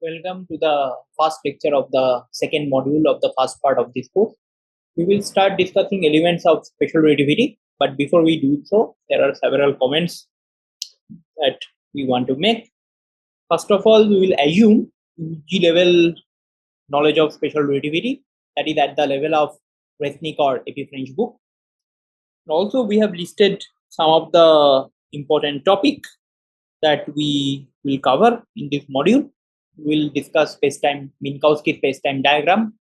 Welcome to the first lecture of the second module of the first part of this course. We will start discussing elements of special relativity, but before we do so, there are several comments that we want to make. First of all, we will assume UG level knowledge of special relativity, that is at the level of Resnick or AP French book. Also, we have listed some of the important topics that we will cover in this module. We'll discuss spacetime, Minkowski spacetime diagram,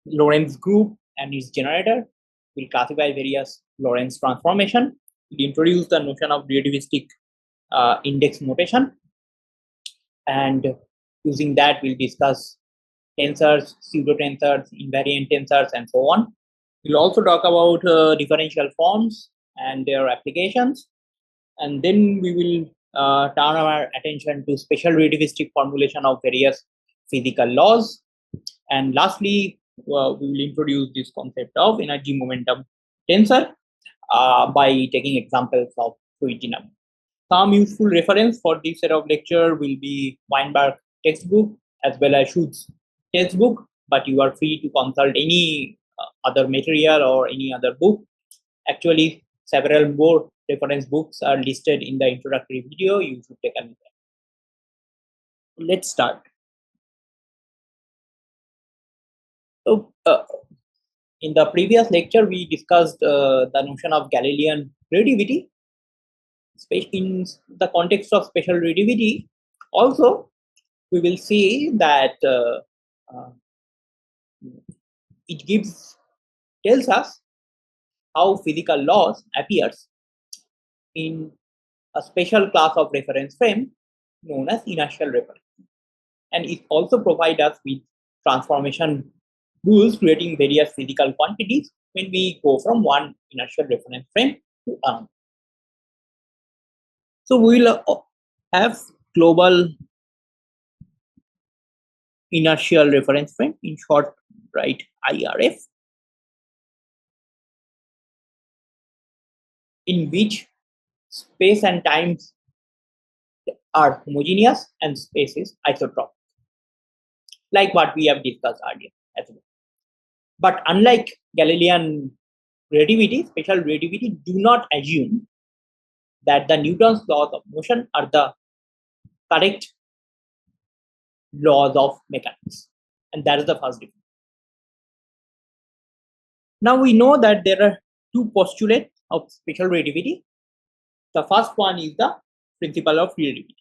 Lorentz group and its generator. We'll classify various Lorentz transformation. We'll introduce the notion of relativistic index notation, and using that we'll discuss tensors, pseudo tensors, invariant tensors, and so on. We'll also talk about differential forms and their applications, and then we will turn our attention to special relativistic formulation of various physical laws. And lastly, we will introduce this concept of energy momentum tensor by taking examples of fluid dynamics. Some useful reference for this set of lecture will be Weinberg textbook as well as Schutz textbook, but you are free to consult any other material or any other book. Actually, several more reference books are listed in the introductory video. You should take a look at. Let's start. So, in the previous lecture, we discussed the notion of Galilean relativity. In the context of special relativity, also, we will see that it tells us how physical laws appears in a special class of reference frame known as inertial reference. And it also provides us with transformation rules creating various physical quantities when we go from one inertial reference frame to another. So we will have global inertial reference frame, in short, write IRF, in which space and times are homogeneous and space is isotropic, like what we have discussed earlier as well. But unlike Galilean relativity, special relativity do not assume that the Newton's laws of motion are the correct laws of mechanics, and that is the first difference. Now we know that there are two postulates of special relativity. The first one is the principle of relativity.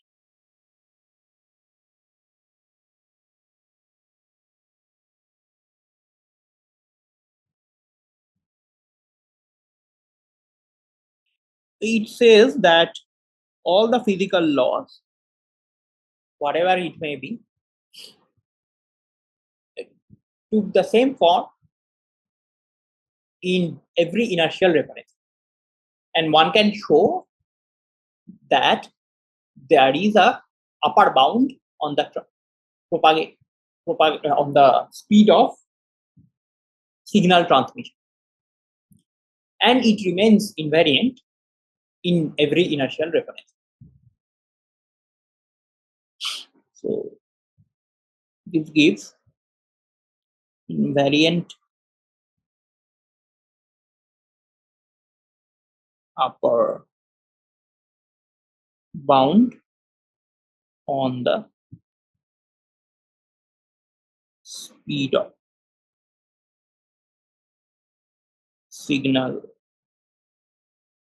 It says that all the physical laws, whatever it may be, took the same form in every inertial reference. And one can show that there is a upper bound on the on the speed of signal transmission, and it remains invariant in every inertial reference. So this gives invariant upper bound on the speed of signal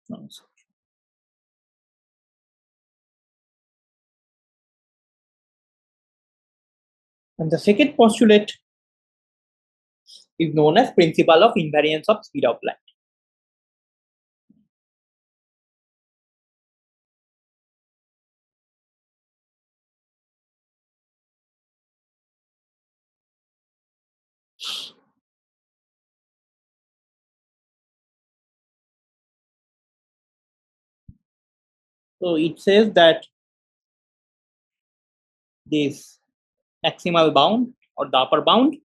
transmission. And the second postulate is known as principle of invariance of speed of light. So it says that this maximal bound or the upper bound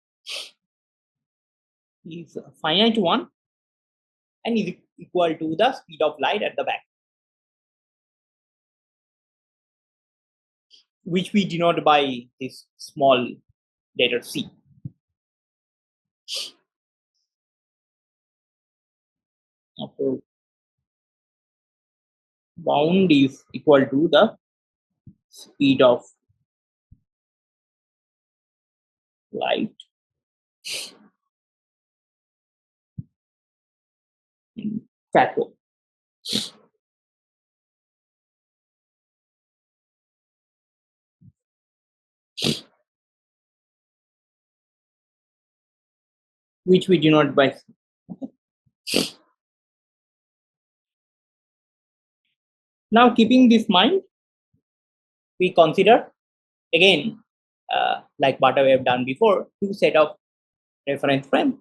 is a finite one and is equal to the speed of light at the back. which we denote by this small letter C. So bound is equal to the speed of light in phathom. Which we denote by C. Now, keeping this in mind, we consider again, like what we have done before, two set of reference frame.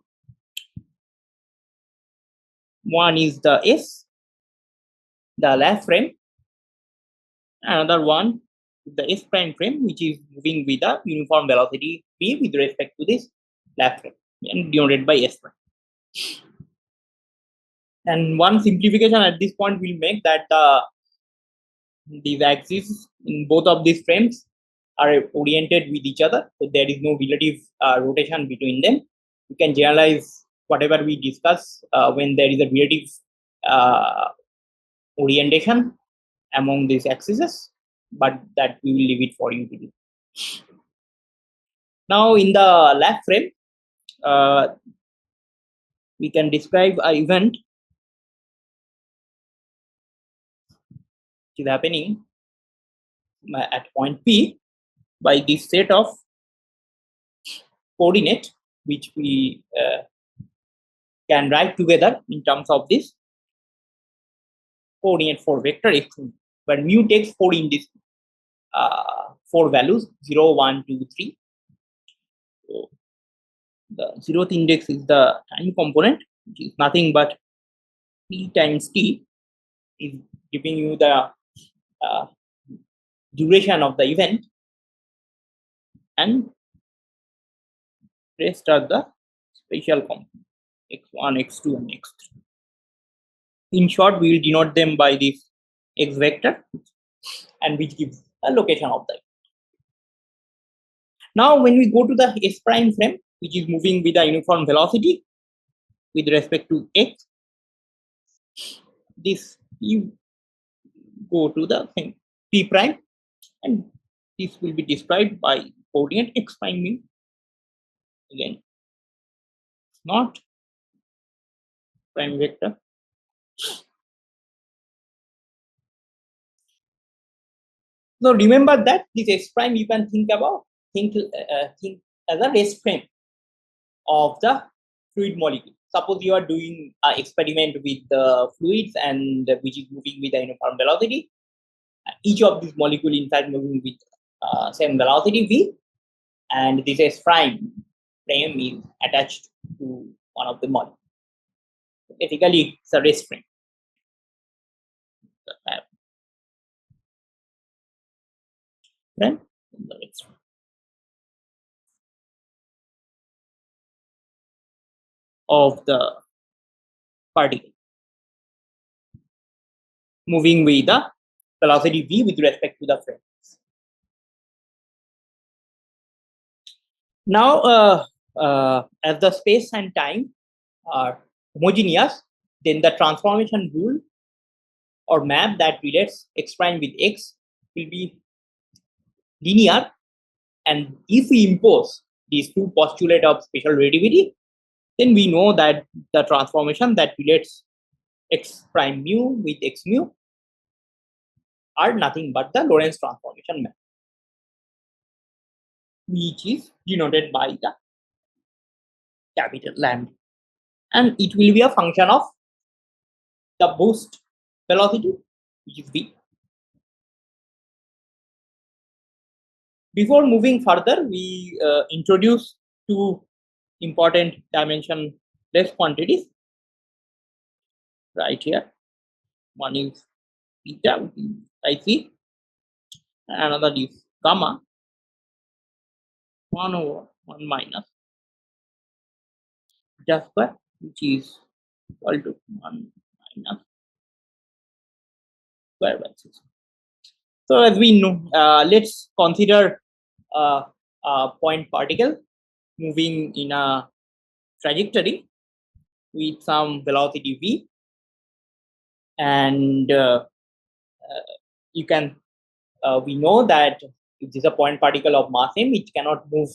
One is the S, the left frame, another one the S prime frame, which is moving with a uniform velocity v with respect to this left frame and denoted by S prime. And one simplification at this point will make that these axes in both of these frames are oriented with each other, so there is no relative rotation between them. You can generalize whatever we discuss when there is a relative orientation among these axes, but that we will leave it for you to do. Now, in the left frame, we can describe an event which is happening at point P by this set of coordinate, which we can write together in terms of this coordinate for vector x, but mu takes 4 in this 4 values 0, 1, 2, 3. So the 0th index is the time component, which is nothing but p times t, is giving you the duration of the event, and rest are the spatial component x1, x2, and x3. In short, we will denote them by this x vector, and which gives a location of the event. Now, when we go to the S prime frame, which is moving with a uniform velocity with respect to x, this you go to the p prime, and this will be described by coordinate x prime mu. Again, not prime vector. So remember that this S prime you can think as a rest frame of the fluid molecule. Suppose you are doing an experiment with the fluids and which is moving with a uniform velocity. Each of these molecule inside moving with same velocity v, and this S prime frame is attached to one of the molecules. Basically, it's a rest frame. Frame, the rest frame of the particle moving with the velocity v with respect to the frame. Now, as the space and time are homogeneous, then the transformation rule or map that relates x prime with x will be linear. And if we impose these two postulates of special relativity, then we know that the transformation that relates x prime mu with x mu are nothing but the Lorentz transformation map, which is denoted by the capital lambda, and it will be a function of the boost velocity, which is v. Before moving further, we introduce two important dimensionless quantities right here. One is theta, which is IC, and another is gamma, 1 over 1 minus beta square, which is equal to 1 minus square by 6. So as we know, let's consider a point particle moving in a trajectory with some velocity v, and you can we know that if this is a point particle of mass m, it cannot move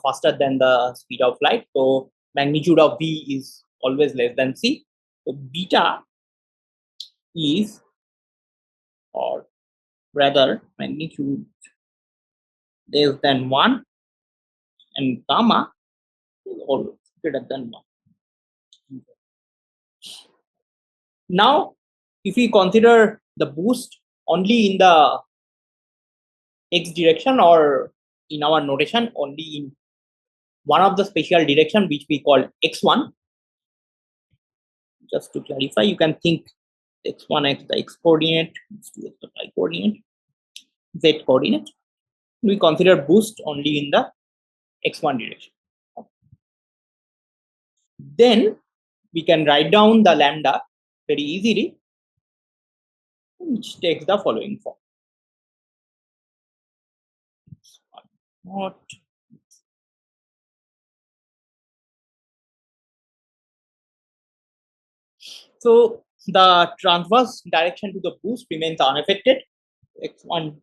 faster than the speed of light. So magnitude of v is always less than c. So beta is, or rather magnitude less than 1, and gamma is always greater than 1. Now, if we consider the boost only in the x direction, or in our notation only in one of the spatial direction which we call x1, just to clarify, you can think x1 as the x coordinate, x2 as the y coordinate, z coordinate. We consider boost only in the x1 direction. Then we can write down the lambda very easily, which takes the following form. Not so the transverse direction to the boost remains unaffected. X1,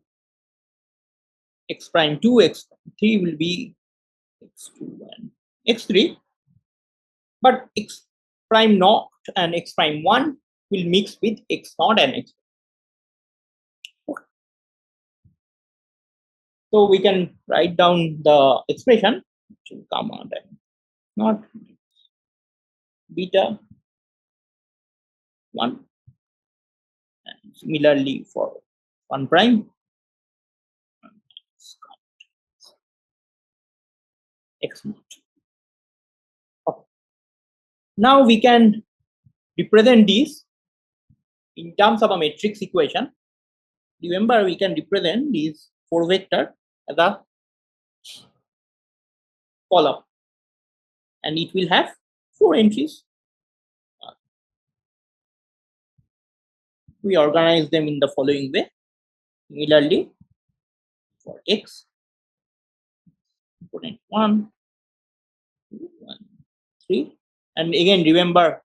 x prime 2, x3 will be x2 and x3, but x prime naught and x prime 1 will mix with x naught and x. Okay. So we can write down the expression to gamma times naught beta 1, and similarly for 1 prime x naught. Okay. Now we can represent this in terms of a matrix equation. Remember, we can represent these 4 vector as a column, and it will have 4 entries. We organize them in the following way. Similarly, for x, component 1, 2, 1, 3, and again remember,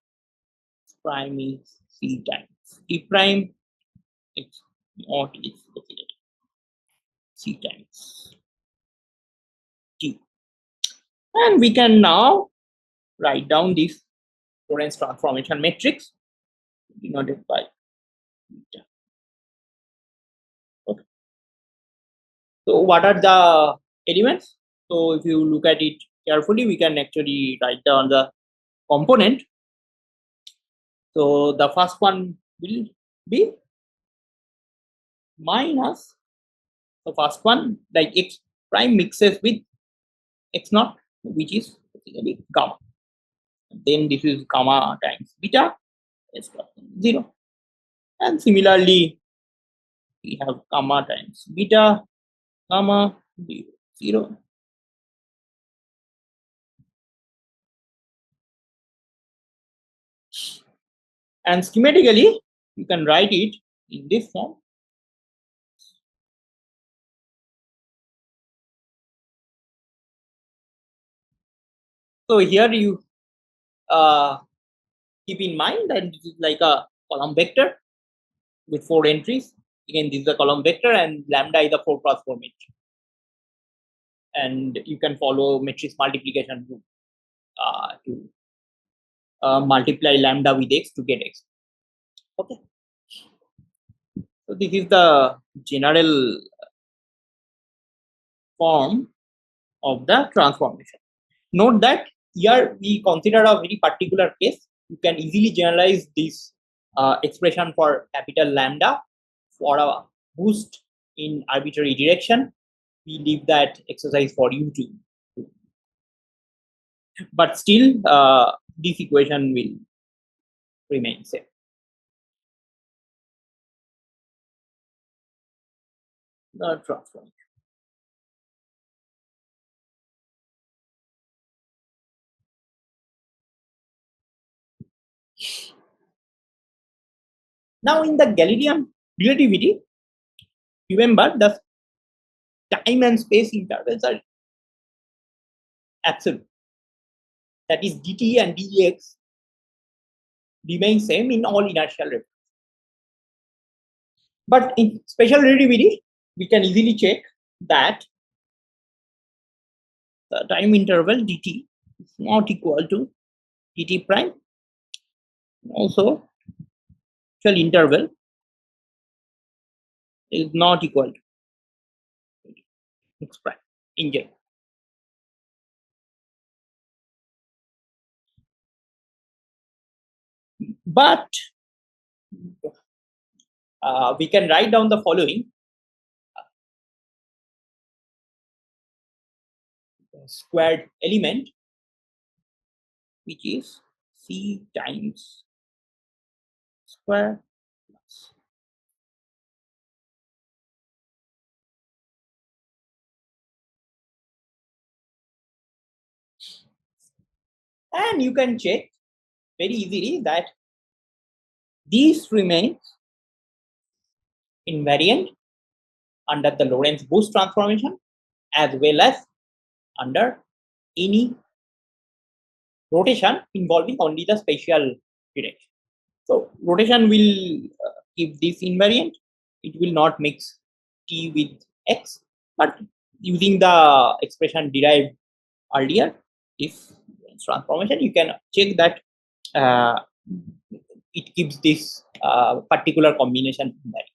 prime is c times t prime, x naught is c times t, and we can now write down this Lorentz transformation matrix denoted by beta. Okay. So what are the elements? So if you look at it carefully, we can actually write down the component. So the first one will be minus the first one, like x prime mixes with x naught, which is basically gamma. Then this is gamma times beta is 0, and similarly we have gamma times beta, gamma 0. And schematically you can write it in this form. So here you keep in mind that this is like a column vector with 4 entries. Again, this is a column vector, and lambda is a 4 cross 4 matrix. And you can follow matrix multiplication to multiply lambda with x to get x. Okay. So this is the general form of the transformation. Note that here we consider a very particular case. You can easily generalize this expression for capital lambda for a boost in arbitrary direction. We leave that exercise for you to do. But still, this equation will remain same. The transformation. Now, in the Galilean relativity, Remember, the time and space intervals are absolute. That is, dt and dx remain same in all inertial reference. But in special relativity, we can easily check that the time interval dt is not equal to dt prime. Also, special interval is not equal to x prime in general. But we can write down the following squared element, which is c times square plus. And you can check very easily that these remains invariant under the Lorentz boost transformation as well as under any rotation involving only the spatial direction. So rotation will keep this invariant. It will not mix t with x, but using the expression derived earlier, this transformation, you can check that it keeps this particular combination invariant.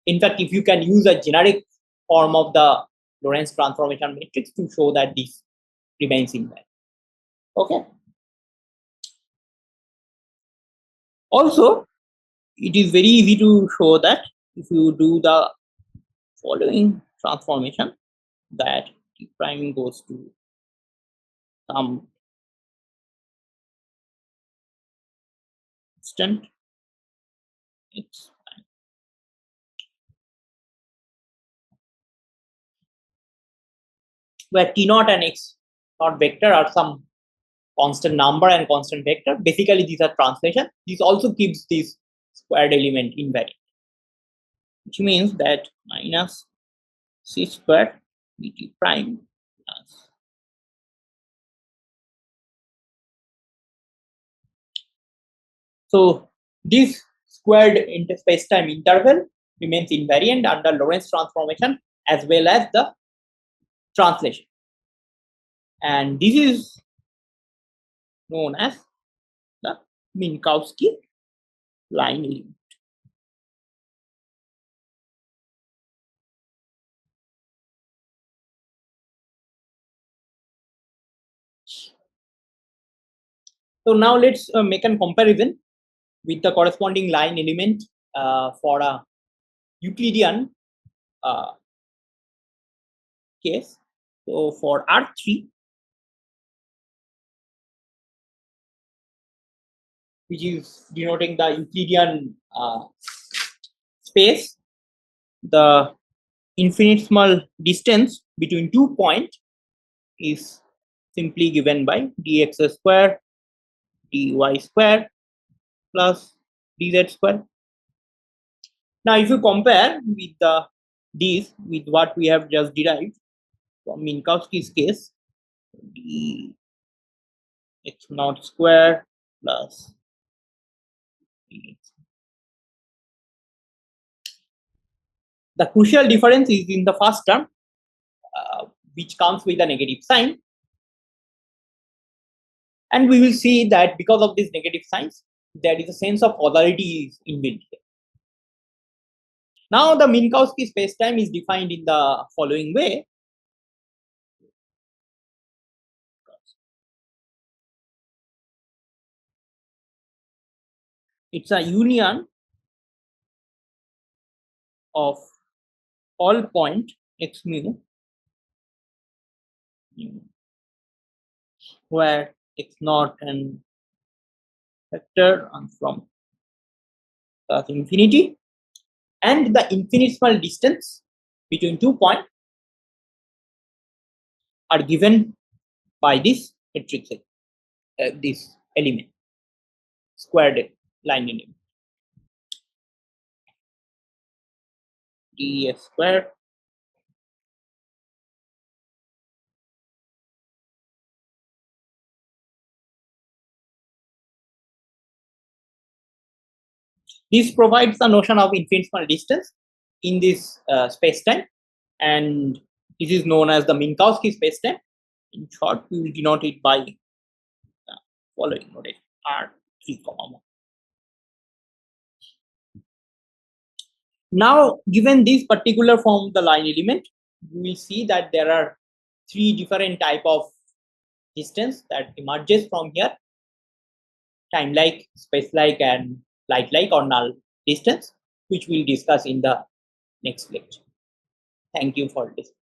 In fact, if you can use a generic form of the Lorentz transformation matrix to show that this remains invariant. Okay. Also, it is very easy to show that if you do the following transformation, that t prime goes to some constant x prime, where t naught and x naught vector are some constant number and constant vector. Basically, these are translation. This also keeps this squared element invariant, which means that minus c squared dt prime plus so this squared space-time interval remains invariant under Lorentz transformation as well as the translation, and this is known as the Minkowski line element. So now let's make a comparison with the corresponding line element for a Euclidean case. So for R3, which is denoting the Euclidean space, the infinitesimal distance between 2 points is simply given by dx square dy square plus dz square. Now, if you compare with these with what we have just derived from Minkowski's case, d x naught square plus dx. The crucial difference is in the first term, which comes with a negative sign. And we will see that because of these negative signs, there is a sense of causality inbuilt here. Now, the Minkowski spacetime is defined in the following way. It's a union of all point x mu where x naught and vector runs from infinity, and the infinitesimal distance between 2 points are given by this matrix, this element, squared line element. d square this provides the notion of infinitesimal distance in this space-time, and this is known as the Minkowski space-time. In short, we will denote it by the following notation: R3, 1. Now, given this particular form of the line element, we will see that there are three different type of distance that emerges from here: time-like, space-like, and light-like or null distance, which we'll discuss in the next lecture. Thank you for listening.